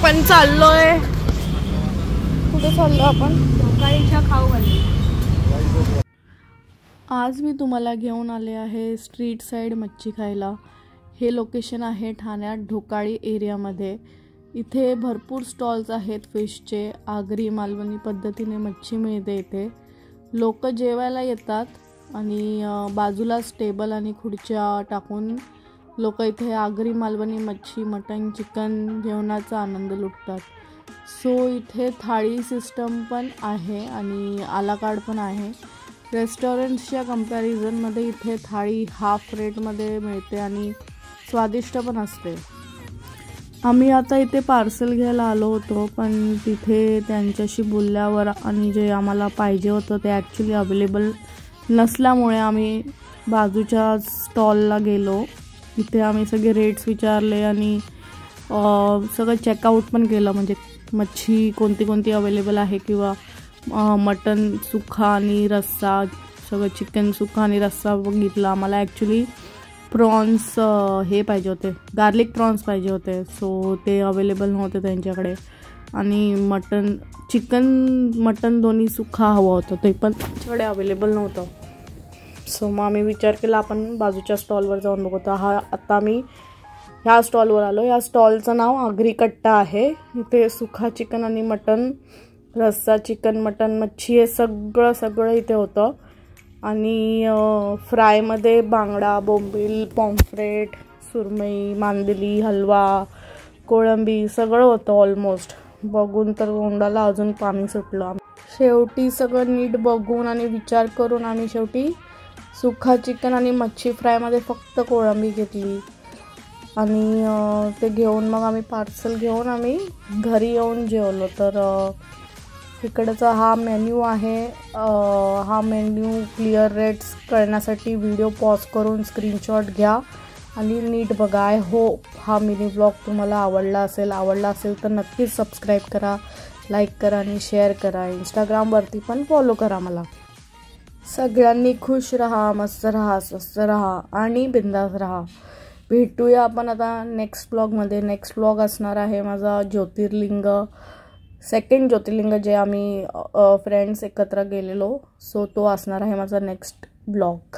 आपण चाललोय, कुठे चाललो आपण? ढोकाळीच्या खाऊ गल्ली. आज मी तुम्हाला घेऊन आले आहे स्ट्रीट साइड मच्छी खायला. हे लोकेशन आहे ठाण्यात ढोकाळी एरियामध्ये. इथे भरपूर स्टॉल्स आहेत फिशचे. आगरी मालवणी पद्धतीने मच्छी मिळते इथे. लोक जेवायला येतात आणि बाजूलाच टेबल आणि खुर्च्या टाकून लोक इथे आगरी मालवणी मच्छी, मटण, चिकन जेवणाचा आनंद लुटतात. सो इथे थाळी सिस्टम पण आहे आणि आला कार्ड पण आहे. रेस्टॉरंट्सच्या कंपॅरिझनमध्ये इथे थाळी हाफ रेटमध्ये मिळते आणि स्वादिष्ट पण असते. आम्ही आता इथे पार्सल घ्यायला आलो होतो, पण तिथे त्यांच्याशी बोलल्यावर आणि जे आम्हाला पाहिजे होतं ते ॲक्च्युली अवेलेबल नसल्यामुळे आम्ही बाजूच्या स्टॉलला गेलो. इथे आम्ही सगळे रेट्स विचारले आणि सगळं चेकआउट पण केलं, म्हणजे मच्छी कोणती कोणती अवेलेबल आहे किंवा मटन सुक्का आणि रस्सा, सगळं चिकन सुक्का आणि रस्सा बघितला. आम्हाला ॲक्च्युली प्रॉन्स हे पाहिजे होते, गार्लिक प्रॉन्स पाहिजे होते. सो ते अवेलेबल नव्हते त्यांच्याकडे. आणि मटन दोन्ही सुक्का हवं होतं, ते पण त्यांच्याकडे अवेलेबल नव्हतं. सो मग आम्ही विचार केला आपण बाजूच्या स्टॉलवर जाऊन बघू. तर आता आम्ही ह्या स्टॉलवर आलो. या स्टॉलचं नाव आगरी कट्टा आहे. इथे सुखा चिकन आणि मटन, रस्सा चिकन, मटन, मच्छी हे सगळं इथे होतं. आणि फ्रायमध्ये बांगडा, बोंबील, पॉम्फ्रेट, सुरमई, मांदेली, हलवा, कोळंबी सगळं होतं ऑलमोस्ट. बघून तर तोंडाला अजून पाणी सुटलं. शेवटी सगळं नीट बघून आणि विचार करून आम्ही शेवटी सुखा चिकन आणि मच्छी फ्रायमध्ये फक्त कोळंबी घेतली. आणि ते घेऊन मग आम्ही पार्सल घेऊन आम्ही घरी येऊन जेवलो. तर इकडचा हा मेन्यू आहे. हा मेन्यू क्लिअर रेट्स करण्यासाठी व्हिडिओ पॉज करून स्क्रीनशॉट घ्या आणि नीट बघा. आय होप हा मिनी ब्लॉग तुम्हाला आवडला असेल तर नक्कीच सबस्क्राईब करा, लाईक करा आणि शेअर करा. इंस्टाग्रामवरती पण फॉलो करा मला. सगळ्यांनी खुश राहा, मस्त राहा, स्वस्त राहा आणि बिंदास राहा. भेटूया आपण आता नेक्स्ट ब्लॉगमध्ये. नेक्स्ट ब्लॉग असणार आहे माझा सेकंड ज्योतिर्लिंग जे आम्ही फ्रेंड्स एकत्र गेलेलो. सो तो असणार आहे माझा नेक्स्ट ब्लॉग.